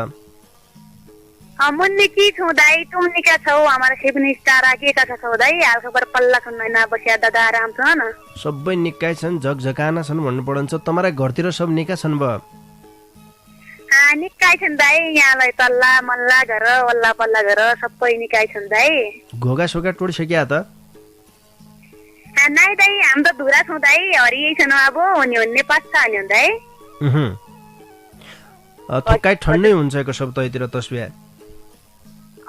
मुन्नी की छौ दाइ तुम निका छौ हमारा सेवन स्टार के का छौ दाइ हाल खबर पल्ला छन् मैना बस्या दादा आराम छ न सबै निकाय छन् झकझकाना छन् भन्नु पर्छ तमरा घरतिर सब निका छन् ब निकाय छन् दाइ यहाँलाई तल्ला मल्ला घर वल्ला पल्ला घर सबै निकाय छन् दाइ घोगा सोगा टोडिसक्या त नाइ दाइ हाम त धुरा छौ दाइ हरियै छन् अब हुने पस्ता हाल्यो दाइ थकाइ ठन्डै हुन्छ सब तैतिर तस्बिर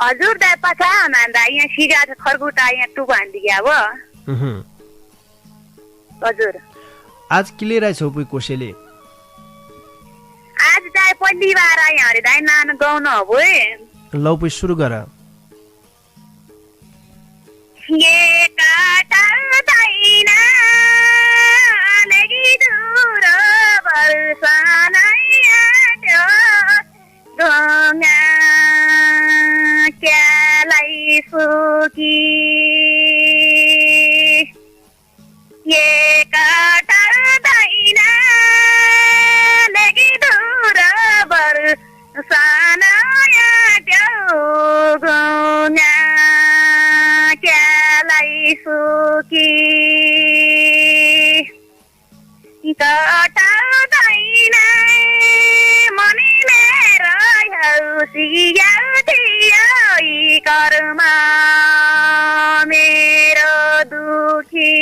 हजुर दाइ पछा नान्दा यहाँ सिरा छ खरगुटा यहाँ टुको हान्दिके अब हजुर आज किले राइ छौ पुइ कोसेले आज दाइ पहिली बार आए हरे दाइ नान गाउन हो लौ पुइ सुरु गर ये काटा दाइना लगी दूर बरसाना आट्यो ढोंगा क्यालाई सुकी ये काटा दाइना लगी दूर बरसाना आट्यो ढोंगा क्यालाई सुकी काटा दाइना मनी मेरो हौसिया थियो कर्मा मेरो दुखी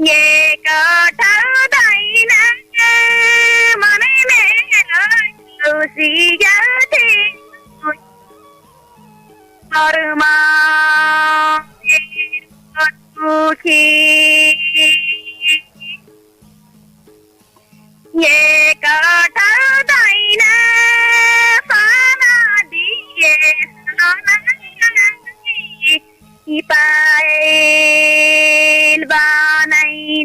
ये काटा दाइना मनी मेरो हौसिया थियो कर्मा मेरो दुखी ये काटा दाइना पाना दिए पायल बनाई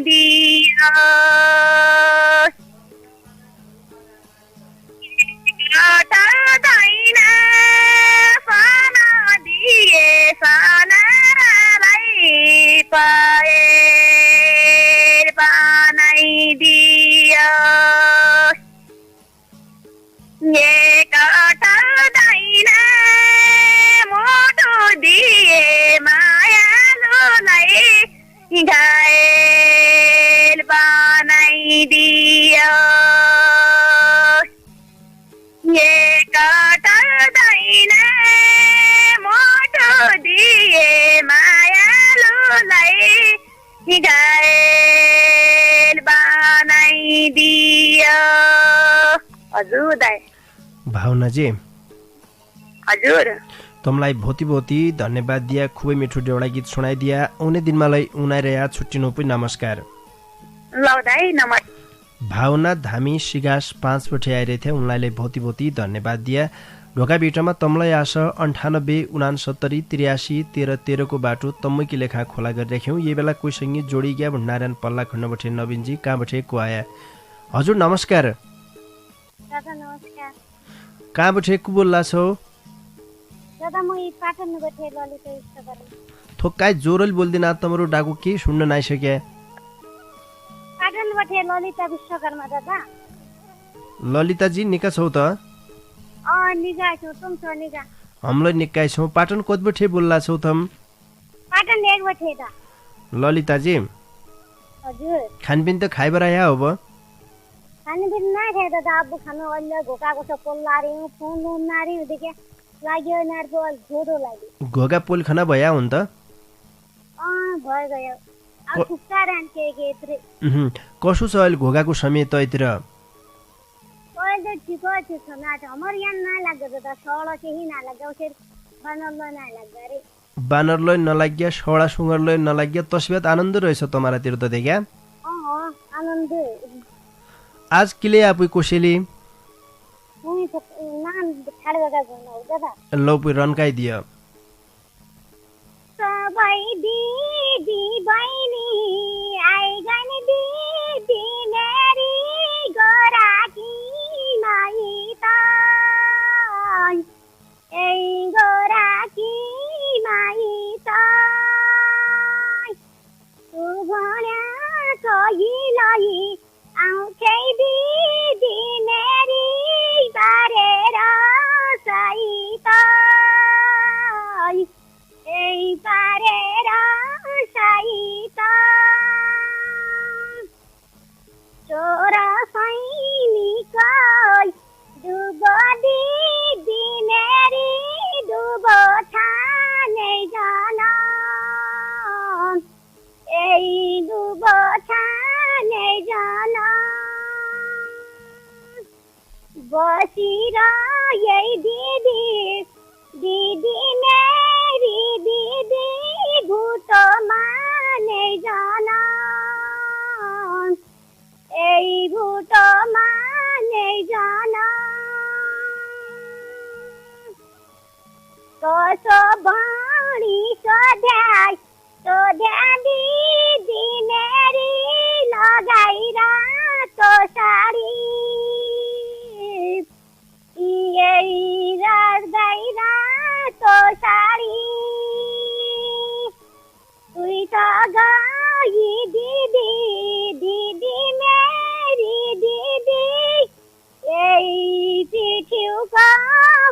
दियो कटाउँदैन मोटो दिए मायालुलाई घायल बनाइदियो कटाउँदैन मोटो दिए मायालुलाई घायल बनाइदियो। हजुर दाइ। भावनाजी हजुर तमलाई भोति भोति धन्यवाद दिया खुबै मिठो देउडा गीत सुनाइदिया आउने दिनमालाई उनाएर या छुट्टिनु पनि नमस्कार। ल दाइ नमस्कार। भावना धामी सिगास 5 बटे आइरहेथे उनलाई भोति भोति धन्यवाद दिया ढोका बिटामा तमलाई आश 98 69 83 13 13 को बाटो तम्मैकी लेखा खोला गरिराख्यौँ यही बेला कोहीसँगै जोडी गया भण्डारन पल्ला खण्ड बटे नवीनजी कहाँ बटे को आया। हजुर नमस्कार। दादा नमस्कार। कहाँ बटे को बोल्ला छौ? दादा म पाटन बटे ललिता विश्वकर्मा। थोक्काइ जोरल बोल्दिन तमरो डाको के सुन्न नाइसके। पाटन बटे ललिता विश्वकर्मा दादा। ललिता जी निका छौ त? निगा छु तुम छ निगा। हमलाई निकाइ छौ पाटन कत बटे बोल्ला छौ तम? पाटन एक बटे दा। ललिता जी हजुर खानपिन त खाइबर आया हो ब? खानपिन नाइ खाए दादा अब खानु अन्य घोकाको छ पोल्लारी फोन नारी देखे लाग्यो नारको जोडो लाग्यो। घोगा पोल खाना भया हुन त? भय गयो। अब कुक्कारान के त्रे। कसो छ अहिले घोगाको समय त यतिर? अहिले ठिक छ ना हमर यहाँ ना लाग्यो दादा सळ केही ना लाग्यो फेर बानरलाई ना लाग्यो रे। बानरलाई नलाग्या सळा सुँगरलाई नलाग्या तस्बियत आनन्द रहेछ तमारातिर त देख्या? आनन्द। आज किले आपुई कोसेली? मुई त नाम छाड गगा गर्नु हो दादा। लौ पुई रन्काइ दियो। सबै दिदी बहिनी आइगन दिदी मेरी गोराकी माइत ए गोराकी माइत तु भन्या कहिलाई आउँछै दिदी मेरी बारेर सहित ए बारेर सहित चोरा सैनिकै डुबो दिदी मेरी डुबो छाने जान ए डुबो छाने जान बसिरहे दिदी दिदी मेरी दिदी भुटो माने जान ए भुटो माने जान कसो भणी सोध्या दिदी मेरी लगाइर तो साडी लगाइर तो साडी तुई त गई दिदी दिदी मेरी दिदी यही पिठ्युको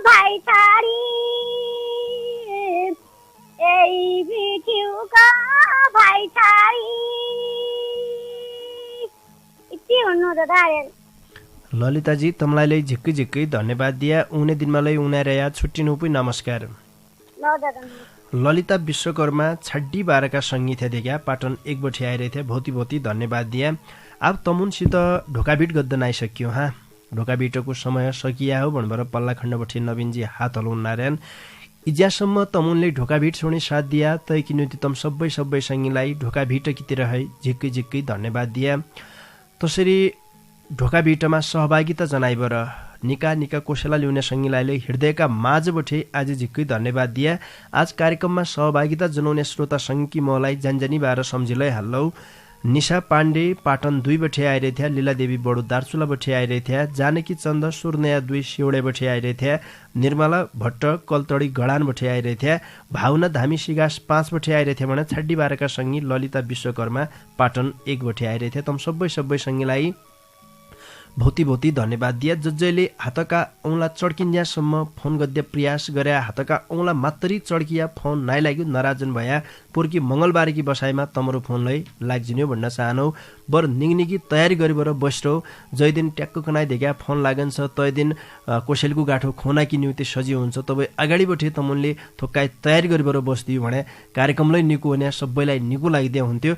भाइ छाडी यही पिठ्युको भाइ छाडी यति हुनु दादा। ललिताजी तमलाई झिक्कै झिक्कै धन्यवाद दिया उनी दिनमा लै उनाएर या छुट्टिनु पनि नमस्कार। ललिता विश्वकर्मा छड्डी बारका सङ्गीत देखा पाटन एक बठी आइरहेथे भौती भौती धन्यवाद दिया। अब तमुनसित ढोकाबिट गद्द नाइसक्यो हाँ ढोकाबिटको समय सकिया हो भन्बर पल्ला खण्ड बठी नवीनजी हात हलाउन नारायण इज्यासम्म तमुनले ढोकाभिट सुने साथ दिया तै किनति तम सबै सङ्गीलाई ढोकाभिट कितिर है झिक्कै झिक्कै धन्यवाद दिया। तसरी ढोकाभिटमा सहभागिता जनाइबर निका निका कोसेला ल्याउने सङ्गीलाई हृदयका माझबठे आज झिक्कै धन्यवाद दिया। आज कार्यक्रममा सहभागिता जनाउने श्रोता सङ्गी मलाई जानजानी बार सम्झिलै हाल्लौ निशा पाण्डे पाटन 2 बठे आइरहेथ्या, लीला देवी बडो दार्चुला बठे आइरहेथ्या, जानकी चन्द सुर्नया 2 सिउडे बठे आइरहेथ्या, निर्मला भट्ट कलतडी गडान बठे आइरहेथ्या, भावना धामी सिगास 5 बठे आइरहेथ्या भने छड्डी बारेका सङ्गी ललिता विश्वकर्मा पाटन 1 बठे आइरहेथ्या। तम सबै सङ्गीलाई भौती धन्यवाद दिया। जजले हातका औँला चड्किन्यासम्म फोन गद्य प्रयास गरे, हातका औँला मात्रै चड्किया फोन नाइ लाग्यो, नराजन भया पोर्की मंगलबारेकी बसाइमा तमरो फोनलाई लाग्जिन्यो भन्न चाहनौ। बर निगनिगी तयारी गरिबर बस्रो, जय दिन ट्याक्क कनाइ देख्या फोन लागन्छ, तय दिन कोसेलको गाठो खोना कि न्युते सजिलो हुन्छ, तबै अगाडि बठे तमुनले थोक्काइ तयारी गरिबर बस्दियो भने कार्यक्रमलाई निको हुने, सबैलाई निको लागिदिया हुन्थ्यो।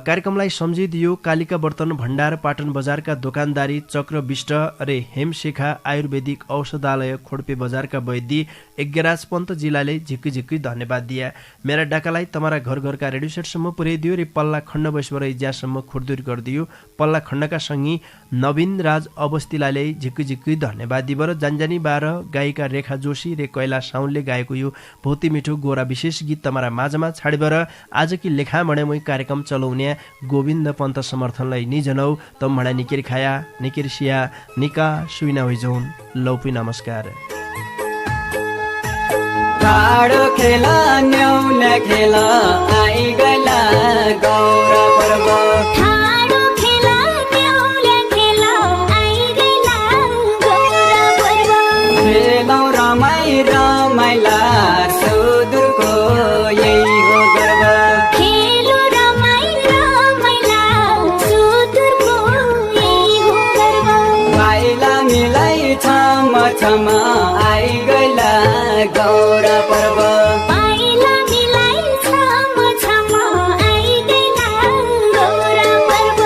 कार्यक्रमलाई सम्झिदियो कालिका बर्तन भण्डार पाटन बजारका दोकानदारी चक्र विष्ट रे हेमशेखा आयुर्वेदिक औषधालय खोडपे बजारका वैद्य यज्ञराज पन्त जिल्लाले झिक्की झिक्की धन्यवाद दिया। मेरा डाकालाई तमारा घर घरका रेडियो सेटसम्म पुर्याइदियो रे पल्ला खण्ड बसबाट इज्यासम्म खुर्दुर गरिदियो। पल्ला खण्डका सङ्गी नवीन राज अवस्थीलाई झिक्की झिक्की धन्यवाद दिबर। जानजानी 12 गायिका रेखा जोशी रे कैला साउनले गाएको यो भौती मिठो गोरा विशेष गीत तमारा माझमा छाडिबर आज कि लेखा मणे मै कार्यक्रम चलाउने गोविन्द पन्त समर्थनलाई निजनौ तम मणा निकेर खाया निकेर सिया निका सुइना होइजौन लौपी नमस्कार। ठाडो खेला न्याउला खेला आई गला गौरा पर्व, ठाडो खेला न्याउला खेला आई गला गौरा पर्व, खेलौ रमाई रमाइला सुदूरको यही हो गर्व, खेलो रमाई रमाइला सुदूरको यही हो गर्व, पाइला मिलाई छम आई गला गौरा पर्व, पाइला मिलाई छम आई गला गौरा पर्व,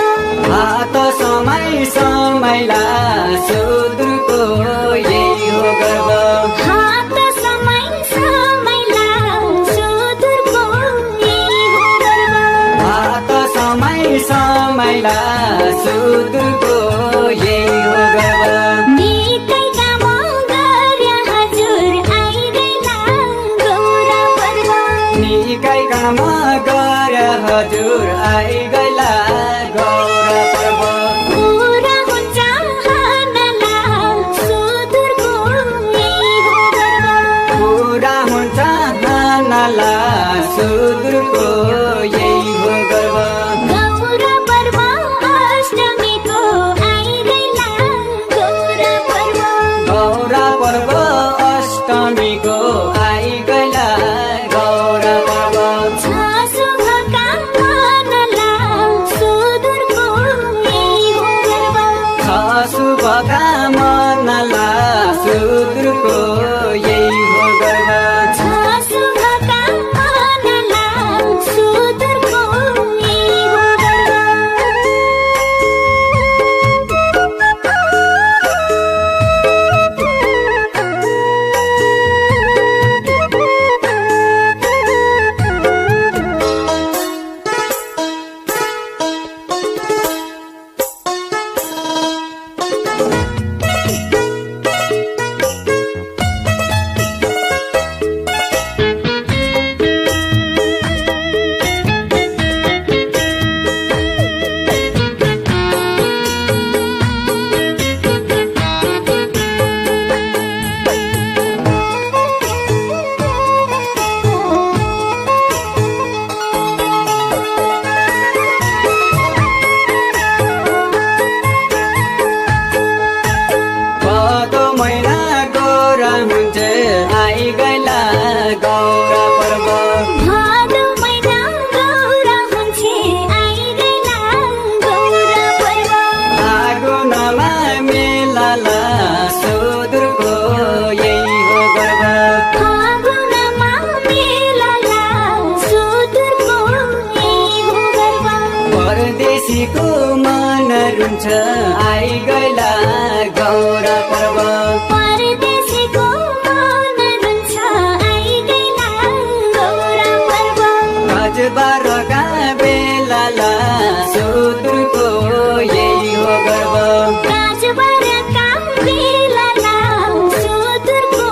हात समैला सुदूरको यही हो गर्व, हात समैला सुदूरको यही हो गर्व, हात समैला सुदूरको यही हो गर्व, निकै काम गरे हजुर आई गला गौरा पर्व, निकै काम गरे हजुर आई गला गौरा पर्व, पूरा हुन्छ हानला सुदूरको यही हो गर्व, पूरा हुन्छ हानला सुदूरको यही हो गर्व, गौरा पर्व अष्टमीको आई गला गौरा पर्व, गौरा पर्व अष्टमीको आई गला गौरा पर्व, छ शुभका मनला सुदूरको यही हो गर्व, छ शुभका मनला सुदूरको यही हो गर्व, छ शुभका मनला सुदूरको यही हो गर्व। भदौ महिना गौरा हुन्छ आई गला गौरा पर्व, भादौ महिना गौरा हुन्छ आई गला गौरा पर्व, फागुनमा मेलाला सुदूरको यही हो गर्व, फागुनमा मेलाला सुदूरको यही हो गर्व, परदेशीको मन रुन्छ आई गला गौरा पर्व, परदेशीको मन रुन्छ आई गला गौरा पर्व, गजबारका बेलाला सुदूरको यही हो गर्व, काजबारका बेलाला सुदूरको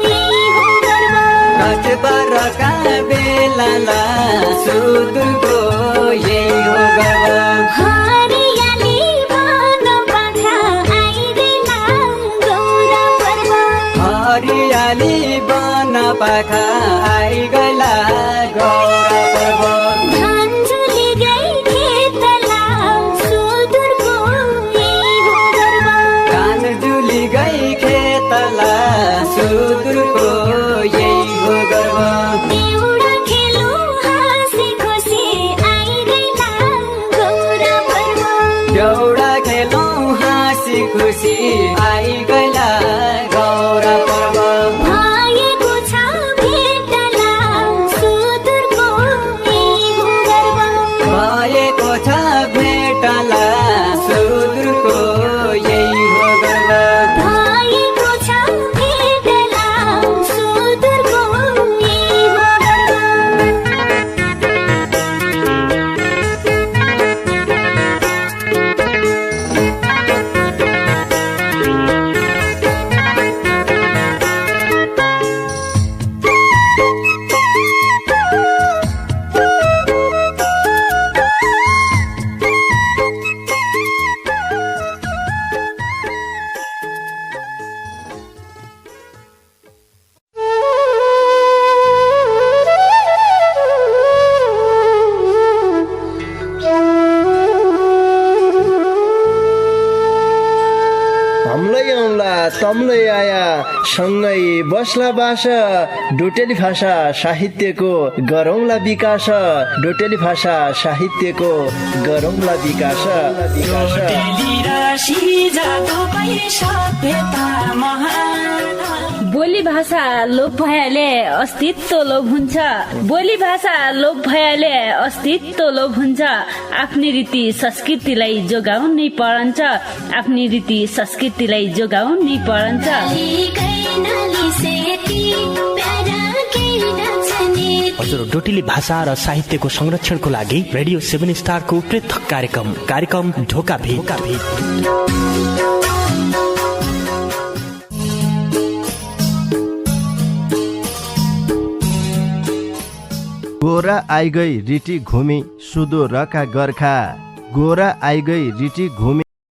यही हो गर्व, गजबारका बेलाला सुदूरको यही हो गर्व, एउटा खेलौँ हाँसी खुसी आइगला गौरा पर्व भएको छ भेटला सुदूरको यही हो गर्व भएको छ भेटला सुदूरको यही हो गर्व भएको छ भेटला सुदूरको यही हो गर्व हमलाई आउला तमलाई आया सँगै बस्ला बासा डोटेली भाषा साहित्यको गरौँला विकास डोटेली भाषा साहित्यको गरौँला विकास बोली भाषा लोप भएले अस्तित्व लोप हुन्छ बोली भाषा लोप भएले अस्तित्व लोप हुन्छ आफ्नै रीति संस्कृतिलाई जोगाउनै परन्छ आफ्नै रीति संस्कृतिलाई जोगाउनै परन्छ हजुर डोटेली भाषा र साहित्यको संरक्षणको लागि रेडियो 7 स्टारको पृथक कार्यक्रम ढोका भेट गोरा आइगई रिटी घुमी सुदूरका गोर्खा गोरा आइगई रिटी घुमी